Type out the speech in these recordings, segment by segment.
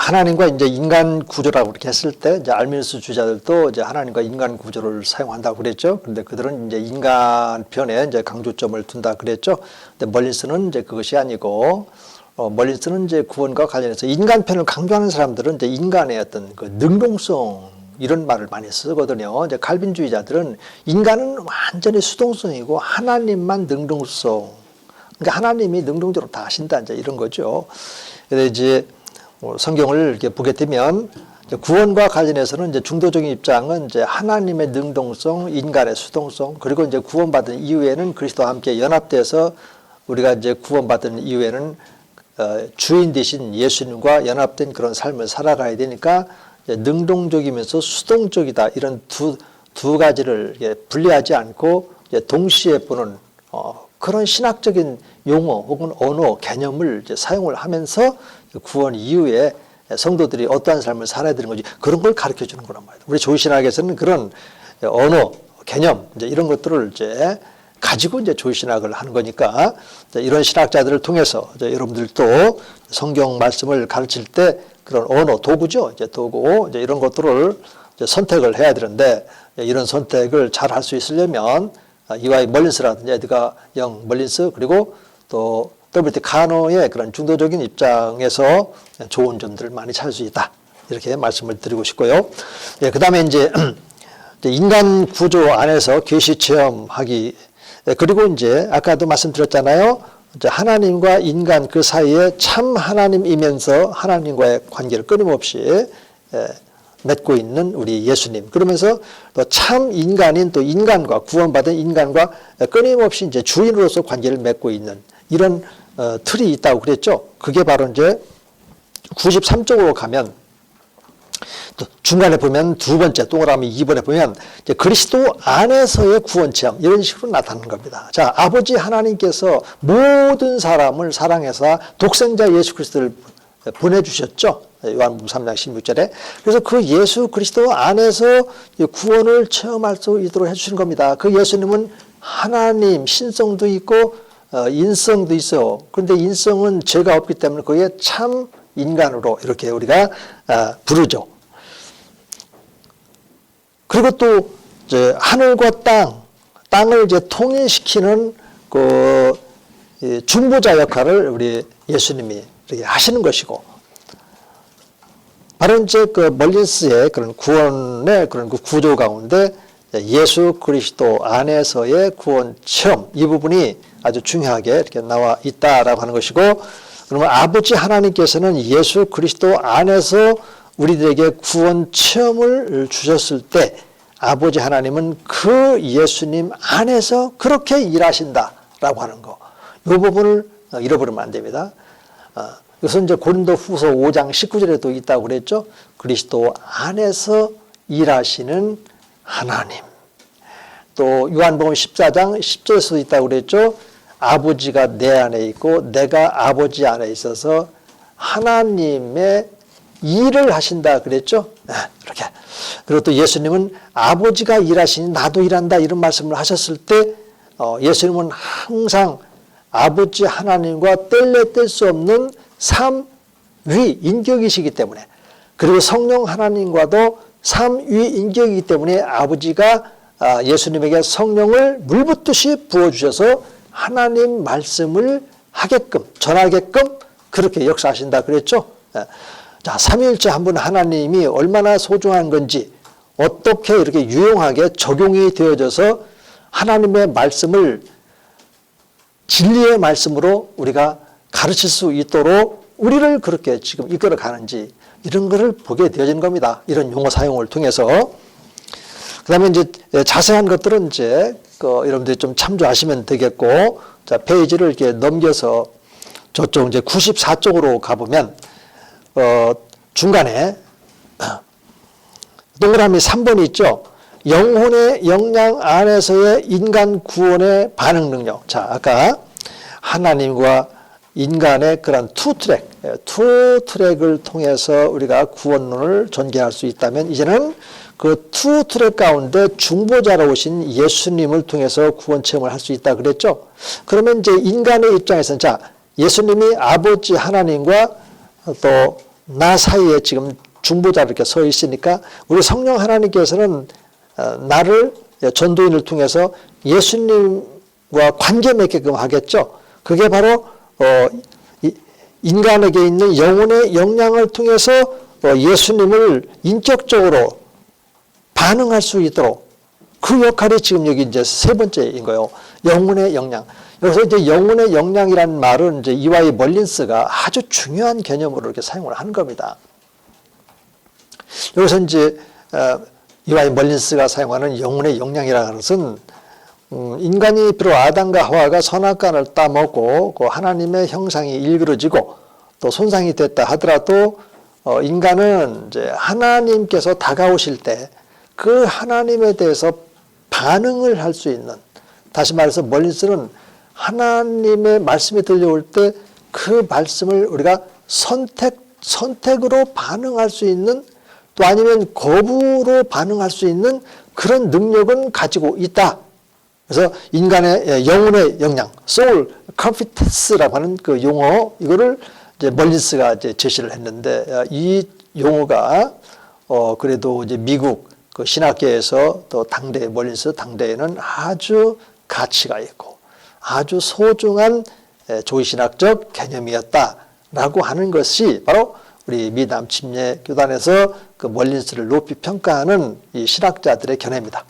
하나님과 이제 인간 구조라고 그렇게 했을 때 이제 알미누스 주자들도 이제 하나님과 인간 구조를 사용한다고 그랬죠. 그런데 그들은 이제 인간 편에 이제 강조점을 둔다 그랬죠. 근데 멀린스는 이제 그것이 아니고 멀린스는 이제 구원과 관련해서 인간 편을 강조하는 사람들은 이제 인간의 어떤 그 능동성 이런 말을 많이 쓰거든요. 이제 칼빈주의자들은 인간은 완전히 수동성이고 하나님만 능동성. 그러니까 하나님이 능동적으로 다 하신다 이제 이런 거죠. 그래서 이제 성경을 이렇게 보게 되면 구원과 관련해서는 이제 중도적인 입장은 이제 하나님의 능동성, 인간의 수동성, 그리고 이제 구원받은 이후에는 그리스도와 함께 연합돼서 우리가 이제 구원받은 이후에는 주인 되신 예수님과 연합된 그런 삶을 살아가야 되니까 능동적이면서 수동적이다 이런 두 가지를 분리하지 않고 동시에 보는 그런 신학적인 용어 혹은 언어 개념을 이제 사용을 하면서 구원 이후에 성도들이 어떠한 삶을 살아야 되는 건지 그런 걸 가르쳐 주는 거란 말이에요. 우리 조신학에서는 그런 언어 개념 이제 이런 것들을 이제 가지고 이제 조신학을 하는 거니까 이런 신학자들을 통해서 여러분들도 성경 말씀을 가르칠 때 그런 언어 도구죠. 이제 도구 이제 이런 것들을 이제 선택을 해야 되는데 이런 선택을 잘 할 수 있으려면 이와이 멀린스라든지 에드가 영 멀린스 그리고 또 W.T. 카노의 그런 중도적인 입장에서 좋은 점들을 많이 찾을 수 있다. 이렇게 말씀을 드리고 싶고요. 예, 그 다음에 이제 인간 구조 안에서 계시 체험하기 그리고 이제 아까도 말씀드렸잖아요. 이제 하나님과 인간 그 사이에 참 하나님이면서 하나님과의 관계를 끊임없이 맺고 있는 우리 예수님. 그러면서 또 참 인간인 또 인간과 구원받은 인간과 끊임없이 이제 주인으로서 관계를 맺고 있는 이런 틀이 있다고 그랬죠. 그게 바로 이제 93쪽으로 가면 또 중간에 보면 두 번째 동그라미 2번에 보면 이제 그리스도 안에서의 구원 체험 이런 식으로 나타나는 겁니다. 자, 아버지 하나님께서 모든 사람을 사랑해서 독생자 예수 그리스도를 보내주셨죠. 요한복음 3장 16절에. 그래서 그 예수 그리스도 안에서 구원을 체험할 수 있도록 해주시는 겁니다. 그 예수님은 하나님 신성도 있고 인성도 있어. 그런데 인성은 죄가 없기 때문에 그게 참 인간으로 이렇게 우리가 부르죠. 그리고 또 이제 하늘과 땅을 이제 통일시키는 그 중보자 역할을 우리 예수님이 이렇게 하시는 것이고, 바로 이제 그 멀린스의 그런 구원의 그런 그 구조 가운데 예수 그리스도 안에서의 구원 체험 이 부분이 아주 중요하게 이렇게 나와 있다라고 하는 것이고, 그러면 아버지 하나님께서는 예수 그리스도 안에서 우리들에게 구원 체험을 주셨을 때 아버지 하나님은 그 예수님 안에서 그렇게 일하신다라고 하는 거. 이 부분을 잃어버리면 안 됩니다. 이것은 이제 고린도 후서 5장 19절에도 있다고 그랬죠. 그리스도 안에서 일하시는 하나님. 또 요한복음 14장 10절에서도 있다고 그랬죠. 아버지가 내 안에 있고 내가 아버지 안에 있어서 하나님의 일을 하신다 그랬죠. 이렇게. 그리고 또 예수님은 아버지가 일하시니 나도 일한다 이런 말씀을 하셨을 때 예수님은 항상 아버지 하나님과 뗄래 뗄 수 없는 삼위 인격이시기 때문에, 그리고 성령 하나님과도 삼위 인격이기 때문에 아버지가 예수님에게 성령을 물붓듯이 부어주셔서 하나님 말씀을 하게끔 전하게끔 그렇게 역사하신다 그랬죠. 자, 삼위일체 한 분 하나님이 얼마나 소중한 건지 어떻게 이렇게 유용하게 적용이 되어져서 하나님의 말씀을 진리의 말씀으로 우리가 가르칠 수 있도록 우리를 그렇게 지금 이끌어 가는지 이런 것을 보게 되어지는 겁니다. 이런 용어 사용을 통해서. 그 다음에 이제 자세한 것들은 이제 여러분들이 좀 참조하시면 되겠고, 자, 페이지를 이렇게 넘겨서 저쪽 이제 94쪽으로 가보면, 중간에 동그라미 3번이 있죠. 영혼의 역량 안에서의 인간 구원의 반응 능력. 자, 아까 하나님과 인간의 그런 투 트랙을 통해서 우리가 구원론을 전개할 수 있다면, 이제는 그 투 트랙 가운데 중보자로 오신 예수님을 통해서 구원 체험을 할 수 있다 그랬죠. 그러면 이제 인간의 입장에서는 자, 예수님이 아버지 하나님과 또 나 사이에 지금 중보자 이렇게 서 있으니까 우리 성령 하나님께서는 나를 전도인을 통해서 예수님과 관계 맺게끔 하겠죠. 그게 바로 인간에게 있는 영혼의 역량을 통해서 예수님을 인격적으로 반응할 수 있도록 그 역할이 지금 여기 이제 세 번째인 거예요. 영혼의 역량. 여기서 이제 영혼의 역량이라는 말은 이제 이와이 멀린스가 아주 중요한 개념으로 이렇게 사용을 하는 겁니다. 여기서 이제 이와이 멀린스가 사용하는 영혼의 역량이라는 것은 인간이 비록 아담과 하와가 선악과를 따먹고 그 하나님의 형상이 일그러지고 또 손상이 됐다 하더라도 인간은 이제 하나님께서 다가오실 때 그 하나님에 대해서 반응을 할 수 있는, 다시 말해서 멀린스는 하나님의 말씀이 들려올 때 그 말씀을 우리가 선택으로 반응할 수 있는, 또 아니면 거부로 반응할 수 있는 그런 능력은 가지고 있다. 그래서 인간의 영혼의 역량, soul competence라고 하는 그 용어, 이거를 이제 멀린스가 이제 제시를 했는데, 이 용어가 그래도 이제 미국 그 신학계에서 또 당대 멀린스 당대에는 아주 가치가 있고 아주 소중한 조의신학적 개념이었다라고 하는 것이 바로 우리 미남 침례 교단에서 그 멀린스를 높이 평가하는 이 신학자들의 견해입니다.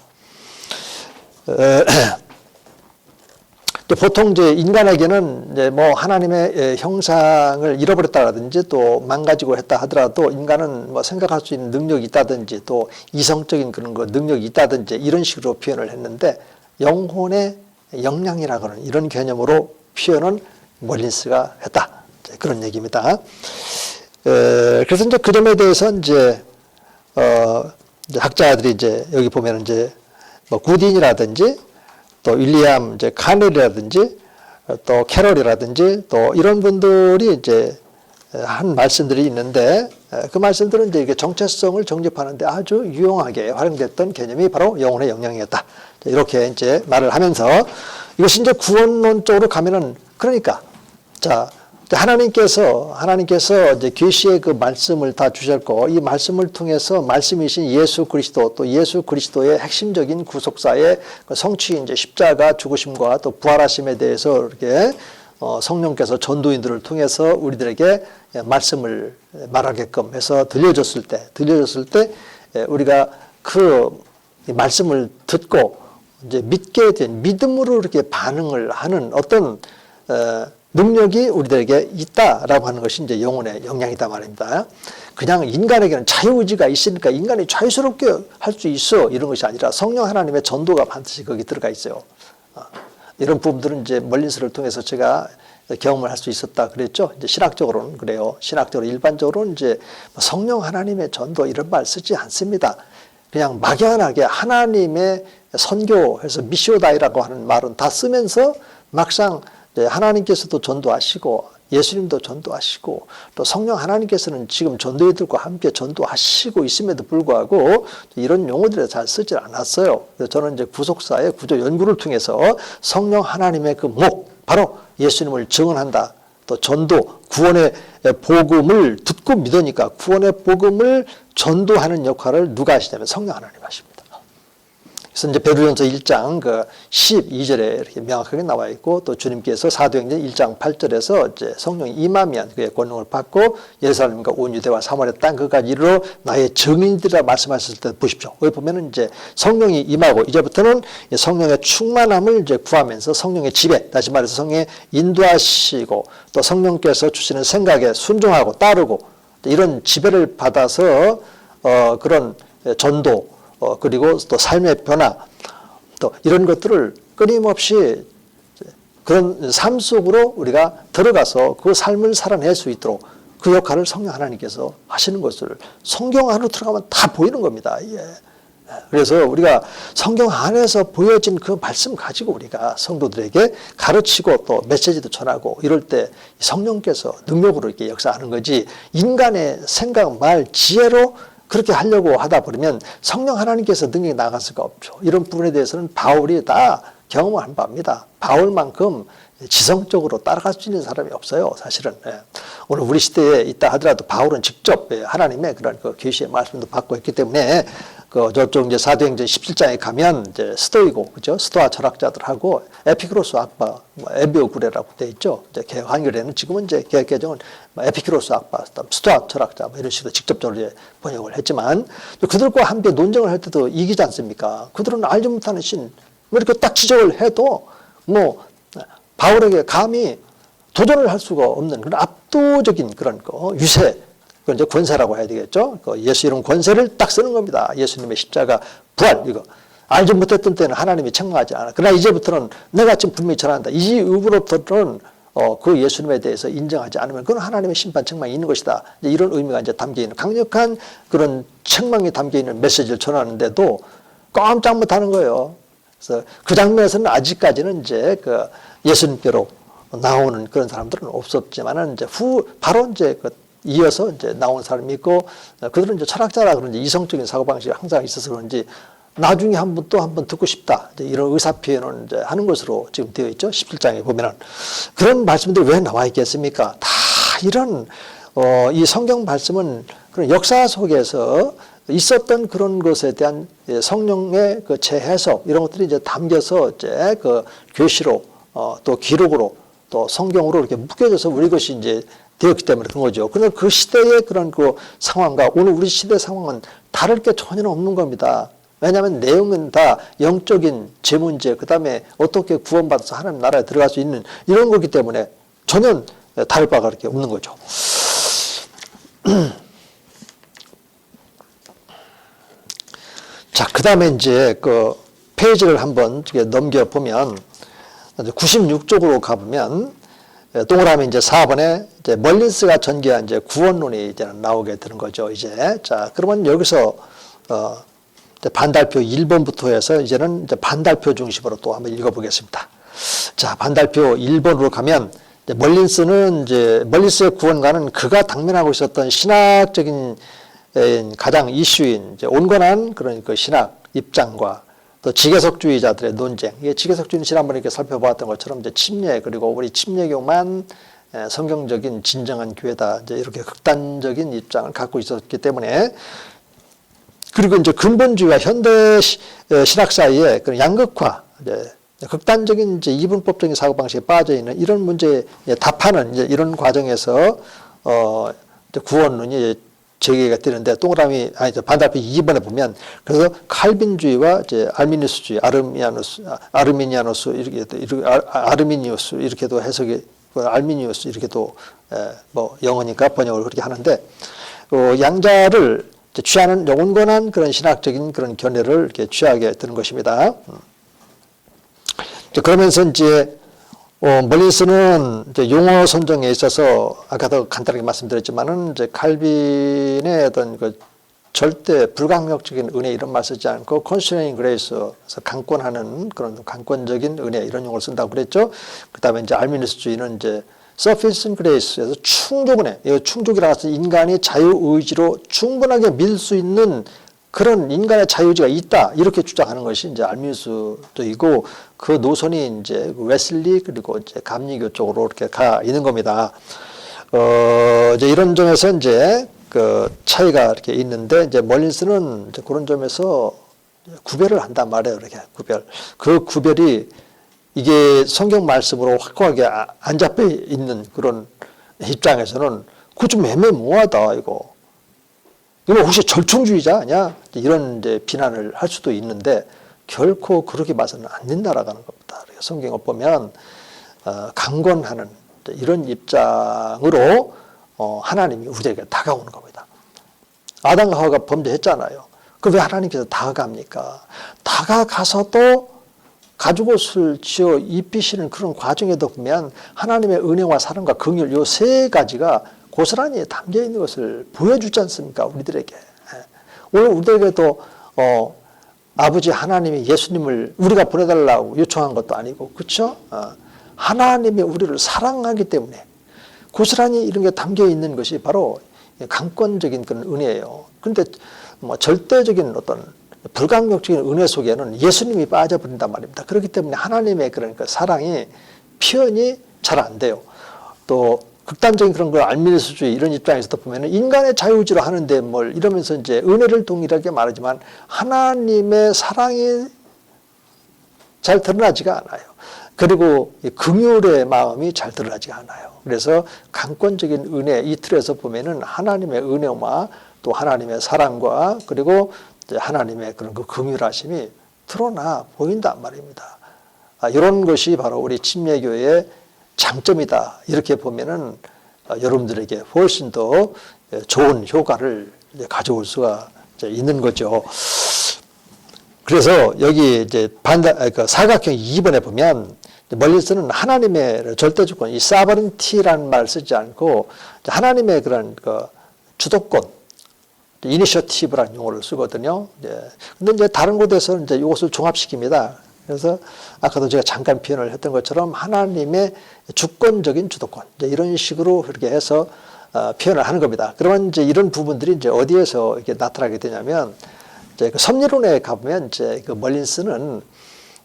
또 보통 이제 인간에게는 이제 뭐 하나님의 형상을 잃어버렸다든지 또 망가지고 했다 하더라도 인간은 뭐 생각할 수 있는 능력이 있다든지 또 이성적인 그런 거 능력이 있다든지 이런 식으로 표현을 했는데, 영혼의 역량이라고 하는 이런 개념으로 표현은 멀린스가 했다. 그런 얘기입니다. 그래서 이제 그 점에 대해서 이제 학자들이 이제 여기 보면 이제 뭐 구딘이라든지 또 윌리엄 이제 카넬이라든지 또 캐럴이라든지 또 이런 분들이 이제 한 말씀들이 있는데, 그 말씀들은 이제 이게 정체성을 정립하는데 아주 유용하게 활용됐던 개념이 바로 영혼의 역량이었다. 이렇게 이제 말을 하면서 이것이 이제 구원론적으로 가면은, 그러니까 자, 하나님께서 이제 계시의 그 말씀을 다 주셨고, 이 말씀을 통해서 말씀이신 예수 그리스도, 또 예수 그리스도의 핵심적인 구속사의 성취 이제 십자가 죽으심과 또 부활하심에 대해서 이렇게 성령께서 전도인들을 통해서 우리들에게 말씀을 말하게끔 해서 들려줬을 때 우리가 그 말씀을 듣고 이제 믿게 된 믿음으로 이렇게 반응을 하는 어떤 능력이 우리들에게 있다라고 하는 것이 이제 영혼의 역량이다 말입니다. 그냥 인간에게는 자유의지가 있으니까 인간이 자유스럽게 할 수 있어, 이런 것이 아니라 성령 하나님의 전도가 반드시 거기 들어가 있어요. 이런 부분들은 이제 멀린스를 통해서 제가 경험을 할 수 있었다 그랬죠. 이제 신학적으로는 그래요. 신학적으로 일반적으로는 이제 성령 하나님의 전도 이런 말 쓰지 않습니다. 그냥 막연하게 하나님의 선교해서 미시오다이라고 하는 말은 다 쓰면서 막상 하나님께서도 전도하시고 예수님도 전도하시고 또 성령 하나님께서는 지금 전도인들과 함께 전도하시고 있음에도 불구하고 이런 용어들을 잘 쓰질 않았어요. 그래서 저는 이제 구속사의 구조 연구를 통해서 성령 하나님의 그 목, 바로 예수님을 증언한다. 또 전도, 구원의 복음을 듣고 믿으니까 구원의 복음을 전도하는 역할을 누가 하시냐면 성령 하나님 하십니다. 그래서 이제 베드로전서 1장 그 12절에 이렇게 명확하게 나와 있고, 또 주님께서 사도행전 1장 8절에서 이제 성령이 임하면 그의 권능을 받고 예루살렘과 온 유대와 사마리아 땅 그까지 이르러 나의 증인들이라 말씀하셨을 때 보십시오. 여기 보면은 이제 성령이 임하고 이제부터는 성령의 충만함을 이제 구하면서 성령의 지배, 다시 말해서 성령의 인도하시고 또 성령께서 주시는 생각에 순종하고 따르고 이런 지배를 받아서 그런 전도 그리고 또 삶의 변화, 또 이런 것들을 끊임없이 그런 삶 속으로 우리가 들어가서 그 삶을 살아낼 수 있도록 그 역할을 성령 하나님께서 하시는 것을 성경 안으로 들어가면 다 보이는 겁니다. 예. 그래서 우리가 성경 안에서 보여진 그 말씀 가지고 우리가 성도들에게 가르치고 또 메시지도 전하고 이럴 때 성령께서 능력으로 이렇게 역사하는 거지, 인간의 생각, 말, 지혜로 그렇게 하려고 하다 보면 성령 하나님께서 능력이 나갈 수가 없죠. 이런 부분에 대해서는 바울이 다 경험을 한 바입니다. 바울만큼 지성적으로 따라갈 수 있는 사람이 없어요, 사실은. 오늘 우리 시대에 있다 하더라도 바울은 직접 하나님의 그런 그 계시의 말씀도 받고 있기 때문에 저쪽 이제 사도행전 17장에 가면 이제 스토이고, 그죠? 스토아 철학자들하고 에피크로스 악파, 에비오구레라고 돼 있죠. 이제 개혁 한글에는 지금은 이제 개혁 개정은 에피크로스 악파, 스토아 철학자 이런 식으로 직접적으로 이제 번역을 했지만 그들과 함께 논쟁을 할 때도 이기지 않습니까? 그들은 알지 못하는 신, 이렇게 딱 지적을 해도 바울에게 감히 도전을 할 수가 없는 그런 압도적인 그런 유세, 그건 이제 권세라고 해야 되겠죠. 예수 이름 권세를 딱 쓰는 겁니다. 예수님의 십자가 부활, 이거. 알지 못했던 때는 하나님이 책망하지 않아. 그러나 이제부터는 내가 지금 분명히 전한다. 이 이후로부터는 그 예수님에 대해서 인정하지 않으면 그건 하나님의 심판 책망이 있는 것이다. 이제 이런 의미가 이제 담겨 있는 강력한 그런 책망이 담겨 있는 메시지를 전하는데도 깜짝 못하는 거예요. 그래서 그 장면에서는 아직까지는 이제 예수님께로 나오는 그런 사람들은 없었지만은 이제 바로 이제 이어서 이제 나온 사람이 있고, 그들은 이제 철학자라 그런지 이성적인 사고방식이 항상 있어서 그런지 나중에 또 한 번 듣고 싶다. 이제 이런 의사표현을 이제 하는 것으로 지금 되어 있죠. 17장에 보면은. 그런 말씀들이 왜 나와 있겠습니까? 다 이런, 이 성경 말씀은 그런 역사 속에서 있었던 그런 것에 대한 성령의 그 재해석, 이런 것들이 이제 담겨서 이제 계시로, 또 기록으로, 또 성경으로 이렇게 묶여져서 우리 것이 이제 되었기 때문에 그런 거죠. 그런데 그 시대의 그런 그 상황과 오늘 우리 시대 상황은 다를 게 전혀 없는 겁니다. 왜냐하면 내용은 다 영적인 제 문제, 그 다음에 어떻게 구원받아서 하나님 나라에 들어갈 수 있는 이런 거기 때문에 전혀 다를 바가 그렇게 없는 거죠. 자, 그 다음에 이제 페이지를 한번 넘겨보면 96쪽으로 가보면 동그라미 이제 4번에 이제 멀린스가 전개한 이제 구원론이 이제 나오게 되는 거죠, 이제. 자, 그러면 여기서, 반달표 1번부터 해서 이제는 이제 반달표 중심으로 또 한번 읽어보겠습니다. 자, 반달표 1번으로 가면, 멀린스의 구원과는 그가 당면하고 있었던 신학적인 가장 이슈인 이제 온건한 그런 그 신학 입장과 또 지계석주의자들의 논쟁, 이게 지계석주의는 지난번에 이렇게 살펴보았던 것처럼 이제 침례, 그리고 우리 침례교만 성경적인 진정한 교회다, 이제 이렇게 극단적인 입장을 갖고 있었기 때문에, 그리고 이제 근본주의와 현대 신학 사이에 그런 양극화, 이제 극단적인 이제 이분법적인 사고방식에 빠져 있는 이런 문제에 답하는 이제 이런 과정에서 구원론이 제기가 되는데 반달표 2번에 보면 그래서 칼빈주의와 이제 알미니우스주의, 아르미니아누스 아르미니우스 이렇게도 해석이 알미니우스 이렇게도 영어니까 번역을 그렇게 하는데 양자를 취하는 온건한 그런 신학적인 그런 견해를 이렇게 취하게 되는 것입니다. 그러면서 이제 멀린스는 이제 용어 선정에 있어서 아까도 간단하게 말씀드렸지만은 이제 칼빈의 어떤 절대 불강력적인 은혜 이런 말 쓰지 않고 constraining grace에서 강권하는 그런 강권적인 은혜 이런 용어를 쓴다고 그랬죠. 그다음에 이제 알미니스주의는 이제 sufficient grace에서 충족 은혜, 이 충족이라고 해서 인간이 자유 의지로 충분하게 믿을 수 있는 그런 인간의 자유의지가 있다 이렇게 주장하는 것이 이제 알미니스주의고, 그 노선이 이제 웨슬리 그리고 이제 감리교 쪽으로 이렇게 가 있는 겁니다. 이제 이런 점에서 이제 그 차이가 이렇게 있는데, 이제 멀린스는 이제 그런 점에서 구별을 한단 말이에요. 이렇게 그 구별이 이게 성경 말씀으로 확고하게 안 잡혀 있는 그런 입장에서는 그거 좀 애매모호하다 이거. 이거 혹시 절충주의자 아니야? 이런 이제 비난을 할 수도 있는데 결코 그렇게 봐서는 안 된다라는 겁니다. 성경을 보면 강권하는 이런 입장으로 하나님이 우리에게 다가오는 겁니다. 아담과 하와가 범죄했잖아요. 그 왜 하나님께서 다가갑니까? 다가가서도 가죽옷을 지어 입히시는 그런 과정에도 보면 하나님의 은혜와 사랑과 긍휼 이 세 가지가 고스란히 담겨 있는 것을 보여주지 않습니까? 우리들에게. 오늘 우리들에게도 아버지 하나님이 예수님을 우리가 보내달라고 요청한 것도 아니고, 그렇죠? 하나님이 우리를 사랑하기 때문에 고스란히 이런 게 담겨 있는 것이 바로 강권적인 그런 은혜예요. 그런데 절대적인 어떤 불강력적인 은혜 속에는 예수님이 빠져버린단 말입니다. 그렇기 때문에 하나님의 그런 그 사랑이 표현이 잘 안 돼요. 또 극단적인 그런 걸 알미니스주의 이런 입장에서도 보면은 인간의 자유의지로 하는데 뭘 이러면서 이제 은혜를 동일하게 말하지만 하나님의 사랑이 잘 드러나지가 않아요. 그리고 긍휼의 마음이 잘 드러나지가 않아요. 그래서 강권적인 은혜 이 틀에서 보면은 하나님의 은혜와 또 하나님의 사랑과 그리고 하나님의 그런 그 긍휼하심이 드러나 보인단 말입니다. 이런 것이 바로 우리 침례교회의 장점이다. 이렇게 보면은 여러분들에게 훨씬 더 좋은 효과를 가져올 수가 있는 거죠. 그래서 여기 이제 사각형 2번에 보면 멀리서는 하나님의 절대주권, 이 사버린티라는 말을 쓰지 않고 하나님의 그런 그 주도권, 이니셔티브라는 용어를 쓰거든요. 근데 이제 다른 곳에서는 이제 이것을 종합시킵니다. 그래서 아까도 제가 잠깐 표현을 했던 것처럼 하나님의 주권적인 주도권, 이제 이런 식으로 그렇게 해서 표현을 하는 겁니다. 그러면 이제 이런 부분들이 이제 어디에서 이렇게 나타나게 되냐면 이제 그 섭리론에 가보면 이제 그 멀린스는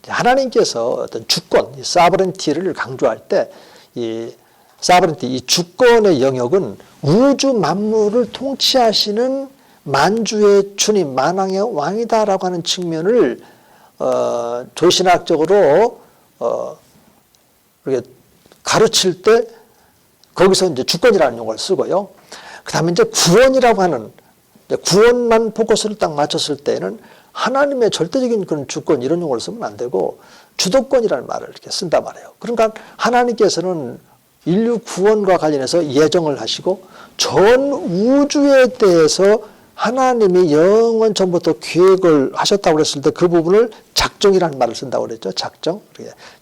하나님께서 어떤 주권, 이 사버렌티를 강조할 때 이 사버렌티, 이 주권의 영역은 우주 만물을 통치하시는 만주의 주님, 만왕의 왕이다라고 하는 측면을 조신학적으로 이렇게 가르칠 때 거기서 이제 주권이라는 용어를 쓰고요. 그 다음에 이제 구원이라고 하는 구원만 포커스를 딱 맞췄을 때는 하나님의 절대적인 그런 주권 이런 용어를 쓰면 안 되고 주도권이라는 말을 이렇게 쓴단 말이에요. 그러니까 하나님께서는 인류 구원과 관련해서 예정을 하시고 전 우주에 대해서 하나님이 영원 전부터 계획을 하셨다고 그랬을 때 그 부분을 작정이라는 말을 쓴다고 그랬죠. 작정.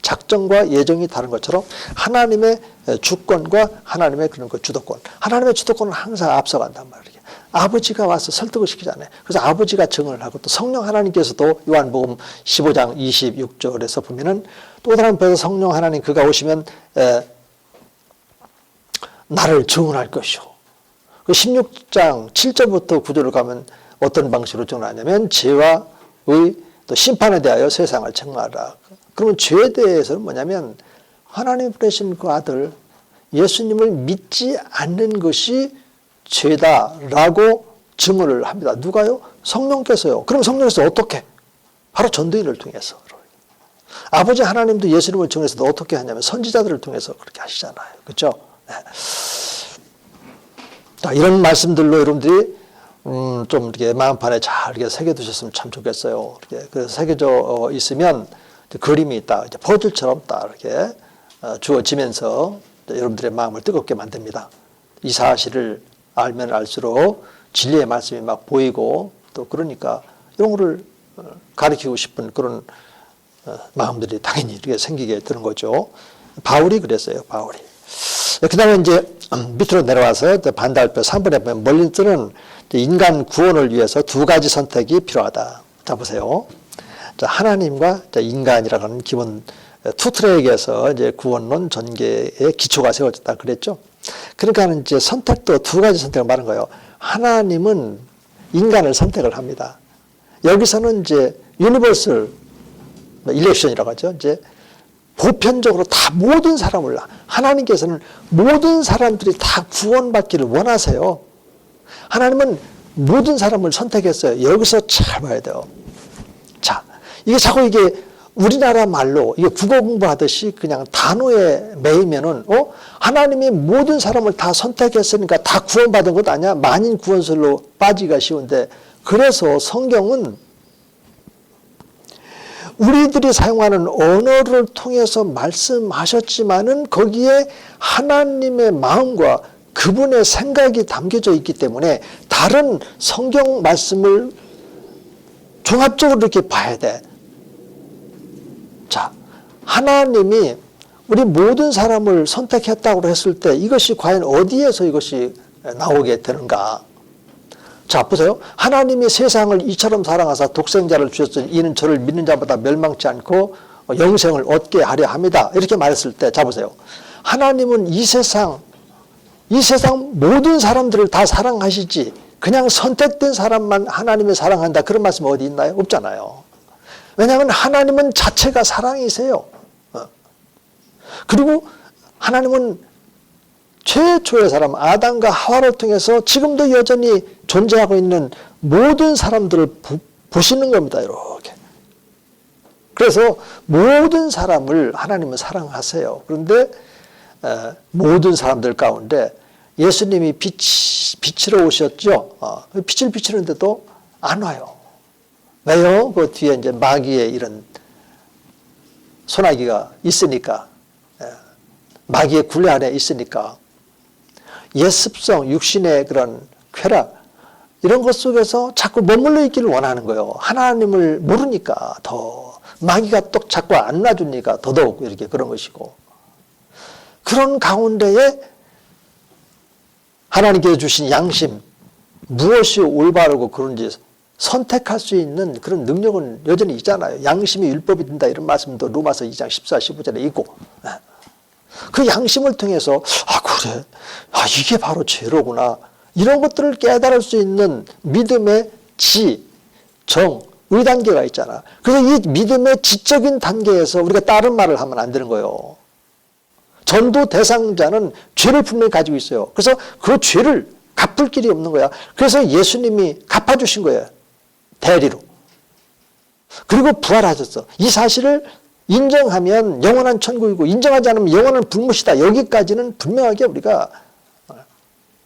작정과 예정이 다른 것처럼 하나님의 주권과 하나님의 그런 그 주도권. 하나님의 주도권은 항상 앞서간단 말이에요. 아버지가 와서 설득을 시키잖아요. 그래서 아버지가 증언을 하고 또 성령 하나님께서도 요한복음 15장 26절에서 보면은 또 다른 배에서 성령 하나님 그가 오시면 나를 증언할 것이요. 그 16장 7절부터 9절을 가면 어떤 방식으로 증언하냐면 죄와 의 또 심판에 대하여 세상을 책망하라. 그러면 죄에 대해서는 뭐냐면 하나님 보내신 그 아들 예수님을 믿지 않는 것이 죄다라고 증언을 합니다. 누가요? 성령께서요. 그럼 성령께서 어떻게? 바로 전도인을 통해서. 아버지 하나님도 예수님을 통해서도 어떻게 하냐면 선지자들을 통해서 그렇게 하시잖아요. 그렇죠? 네. 자, 이런 말씀들로 여러분들이 좀 이렇게 마음판에 잘 이렇게 새겨두셨으면 참 좋겠어요. 이렇게 그래서 새겨져 있으면 그림이 딱 이제 퍼즐처럼 딱 이렇게 주어지면서 여러분들의 마음을 뜨겁게 만듭니다. 이 사실을 알면 알수록 진리의 말씀이 막 보이고 또 그러니까 이런 거를 가르치고 싶은 그런 마음들이 당연히 이렇게 생기게 되는 거죠. 바울이 그랬어요. 바울이. 그 다음에 이제 밑으로 내려와서 반달표 3번에 보면 멀린스는 인간 구원을 위해서 두 가지 선택이 필요하다. 자, 보세요. 자, 하나님과 인간이라고 하는 기본 투 트랙에서 이제 구원론 전개의 기초가 세워졌다 그랬죠. 그러니까 이제 선택도 두 가지 선택을 말한 거예요. 하나님은 인간을 선택을 합니다. 여기서는 이제 유니버설 일렉션이라고 하죠. 이제 보편적으로 다 모든 사람을 하나님께서는 모든 사람들이 다 구원받기를 원하세요. 하나님은 모든 사람을 선택했어요. 여기서 잘 봐야 돼요. 자, 이게 자꾸 이게 우리나라 말로 이게 국어 공부하듯이 그냥 단어에 매이면은 하나님이 모든 사람을 다 선택했으니까 다 구원받은 것 아니야? 만인 구원설로 빠지기가 쉬운데 그래서 성경은 우리들이 사용하는 언어를 통해서 말씀하셨지만은 거기에 하나님의 마음과 그분의 생각이 담겨져 있기 때문에 다른 성경 말씀을 종합적으로 이렇게 봐야 돼. 자, 하나님이 우리 모든 사람을 선택했다고 했을 때 이것이 과연 어디에서 이것이 나오게 되는가? 자, 보세요. 하나님이 세상을 이처럼 사랑하사 독생자를 주셨으니 이는 저를 믿는 자보다 멸망치 않고 영생을 얻게 하려 합니다. 이렇게 말했을 때, 자, 보세요. 하나님은 이 세상 모든 사람들을 다 사랑하시지 그냥 선택된 사람만 하나님을 사랑한다. 그런 말씀 어디 있나요? 없잖아요. 왜냐하면 하나님은 자체가 사랑이세요. 그리고 하나님은 최초의 사람 아담과 하와를 통해서 지금도 여전히 존재하고 있는 모든 사람들을 보시는 겁니다. 이렇게. 그래서 모든 사람을 하나님은 사랑하세요. 그런데 모든 사람들 가운데 예수님이 빛으로 오셨죠. 빛을 비추는데도 안 와요. 왜요? 그 뒤에 이제 마귀의 이런 소나기가 있으니까, 마귀의 굴레 안에 있으니까, 옛습성, 육신의 그런 쾌락, 이런 것 속에서 자꾸 머물러 있기를 원하는 거예요. 하나님을 모르니까 더, 마귀가 또 자꾸 안 놔주니까 더더욱 이렇게 그런 것이고, 그런 가운데에 하나님께서 주신 양심, 무엇이 올바르고 그런지 선택할 수 있는 그런 능력은 여전히 있잖아요. 양심이 율법이 된다 이런 말씀도 로마서 2장 14, 15절에 있고, 그 양심을 통해서 그래, 이게 바로 죄로구나, 이런 것들을 깨달을 수 있는 믿음의 지, 정, 의 단계가 있잖아. 그래서 이 믿음의 지적인 단계에서 우리가 다른 말을 하면 안 되는 거예요. 전도 대상자는 죄를 분명히 가지고 있어요. 그래서 그 죄를 갚을 길이 없는 거야. 그래서 예수님이 갚아주신 거예요. 대리로. 그리고 부활하셨어. 이 사실을 인정하면 영원한 천국이고, 인정하지 않으면 영원한 불못이다. 여기까지는 분명하게 우리가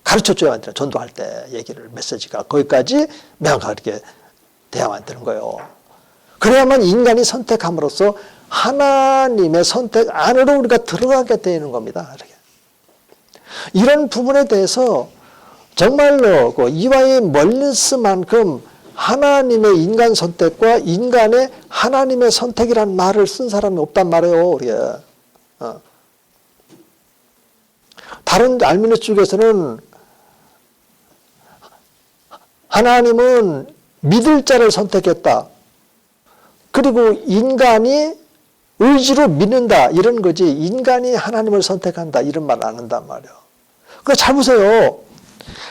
가르쳐줘야 돼요. 전도할 때 얘기를, 메시지가 거기까지 명확하게 돼야만 되는 거예요. 그래야만 인간이 선택함으로써 하나님의 선택 안으로 우리가 들어가게 되는 겁니다. 이렇게. 이런 부분에 대해서 정말로 이와의 멀리스만큼 하나님의 인간 선택과 인간의 하나님의 선택이라는 말을 쓴 사람이 없단 말이에요. 우리가. 다른 알미니스 쪽에서는 하나님은 믿을 자를 선택했다. 그리고 인간이 의지로 믿는다. 이런 거지. 인간이 하나님을 선택한다. 이런 말 안 한단 말이에요. 그러니까 잘 보세요.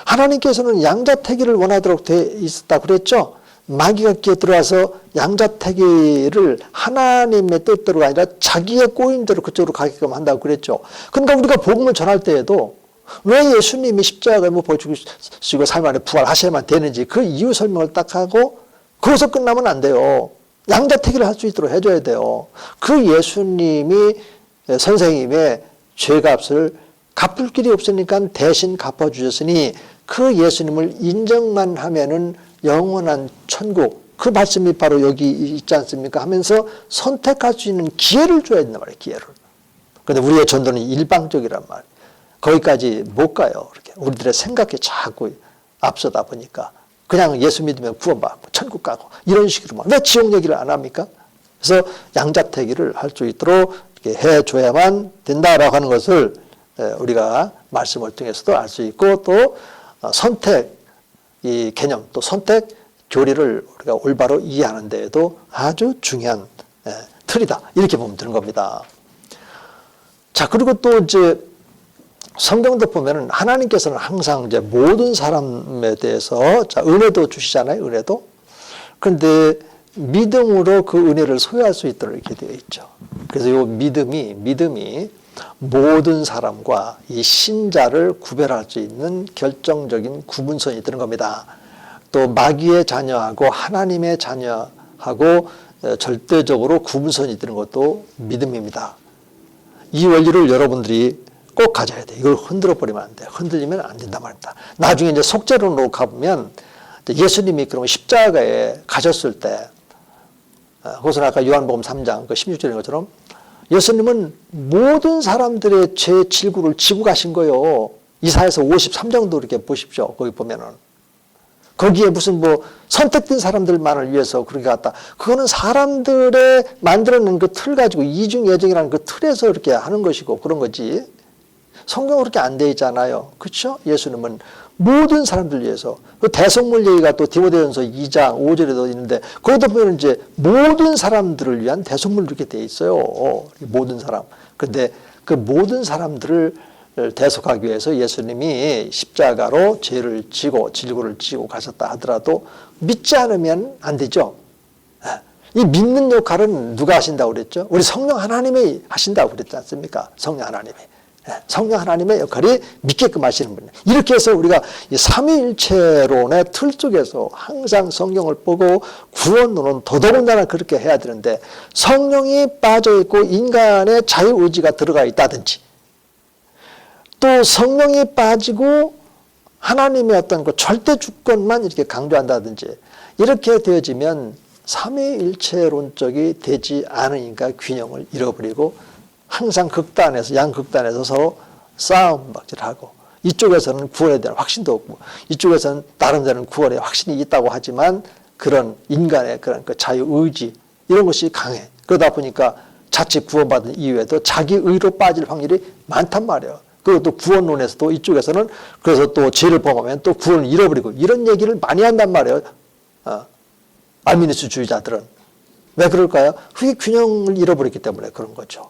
하나님께서는 양자택일을 원하도록 돼 있었다 그랬죠. 마귀가 끼어 들어와서 양자택일을 하나님의 뜻대로가 아니라 자기의 꼬인 대로 그쪽으로 가게끔 한다고 그랬죠. 그러니까 우리가 복음을 전할 때에도 왜 예수님이 십자가에 못 보시고 삶 안에 부활하셔야만 되는지 그 이유 설명을 딱 하고 거기서 끝나면 안 돼요. 양자택일을 할 수 있도록 해줘야 돼요. 그 예수님이 선생님의 죄값을 갚을 길이 없으니까 대신 갚아주셨으니 그 예수님을 인정만 하면은 영원한 천국, 그 말씀이 바로 여기 있지 않습니까? 하면서 선택할 수 있는 기회를 줘야 된단 말이에요. 기회를. 그런데 우리의 전도는 일방적이란 말이에요. 거기까지 못 가요. 이렇게 우리들의 생각이 자꾸 앞서다 보니까 그냥 예수 믿으면 구원받고 천국 가고 이런 식으로만. 왜 지옥 얘기를 안 합니까? 그래서 양자택일을 할 수 있도록 이렇게 해줘야만 된다라고 하는 것을 우리가 말씀을 통해서도 알 수 있고, 또 선택 이 개념, 또 선택 교리를 우리가 올바로 이해하는 데에도 아주 중요한 틀이다. 이렇게 보면 되는 겁니다. 자, 그리고 또 이제 성경도 보면은 하나님께서는 항상 이제 모든 사람에 대해서 은혜도 주시잖아요. 은혜도. 그런데 믿음으로 그 은혜를 소유할 수 있도록 이렇게 되어 있죠. 그래서 이 믿음이 모든 사람과 이 신자를 구별할 수 있는 결정적인 구분선이 되는 겁니다. 또 마귀의 자녀하고 하나님의 자녀하고 절대적으로 구분선이 되는 것도 믿음입니다. 이 원리를 여러분들이 꼭 가져야 돼요. 이걸 흔들어 버리면 안 돼요. 흔들리면 안 된단 말입니다. 나중에 이제 속죄론으로 가보면 예수님이 그러면 십자가에 가셨을 때, 그것은 아까 요한복음 3장 그 16절인 것처럼 예수님은 모든 사람들의 죄 질구를 지고 가신 거예요. 이사야서 53장도 이렇게 보십시오. 거기 보면은. 거기에 무슨 선택된 사람들만을 위해서 그렇게 갔다. 그거는 사람들의 만들어낸 그 틀 가지고 이중예정이라는 그 틀에서 이렇게 하는 것이고 그런 거지. 성경은 그렇게 안 돼 있잖아요. 그렇죠? 예수님은 모든 사람들 위해서. 그 대속물 얘기가 또 디모데전서 2장 5절에도 있는데 거기도 보면 이제 모든 사람들을 위한 대속물 이렇게 돼 있어요. 모든 사람. 그런데 그 모든 사람들을 대속하기 위해서 예수님이 십자가로 죄를 지고 질고를 지고 가셨다 하더라도 믿지 않으면 안 되죠. 이 믿는 역할은 누가 하신다고 그랬죠? 우리 성령 하나님이 하신다고 그랬지 않습니까? 성령 하나님이. 성령 하나님의 역할이 믿게끔 하시는 분이에요. 이렇게 해서 우리가 이 삼위일체론의 틀 속에서 항상 성경을 보고 구원론은 더더군다나 그렇게 해야 되는데, 성령이 빠져있고 인간의 자유의지가 들어가 있다든지, 또 성령이 빠지고 하나님의 어떤 그 절대 주권만 이렇게 강조한다든지, 이렇게 되어지면 삼위일체론적이 되지 않으니까 균형을 잃어버리고 항상 극단에서, 양극단에서 서로 싸움박질하고, 이쪽에서는 구원에 대한 확신도 없고 이쪽에서는 나름대로 구원에 확신이 있다고 하지만 그런 인간의 그런 그 자유의지 이런 것이 강해. 그러다 보니까 자칫 구원받은 이후에도 자기 의로 빠질 확률이 많단 말이에요. 그리고 또 구원론에서도 이쪽에서는 그래서 또 죄를 범하면 또 구원을 잃어버리고 이런 얘기를 많이 한단 말이에요. 알미니스주의자들은. 왜 그럴까요? 그게 균형을 잃어버렸기 때문에 그런 거죠.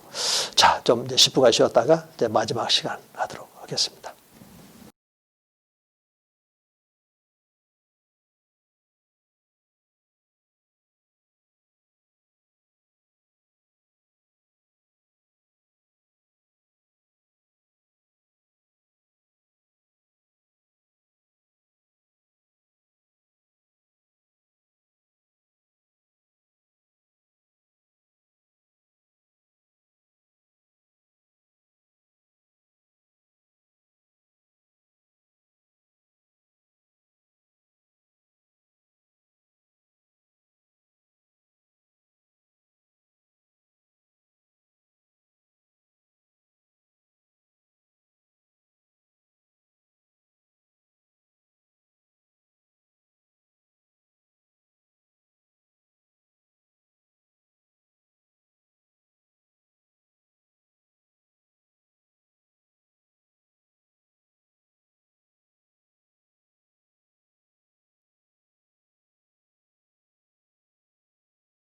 자, 좀 이제 10분간 쉬었다가 이제 마지막 시간 하도록 하겠습니다.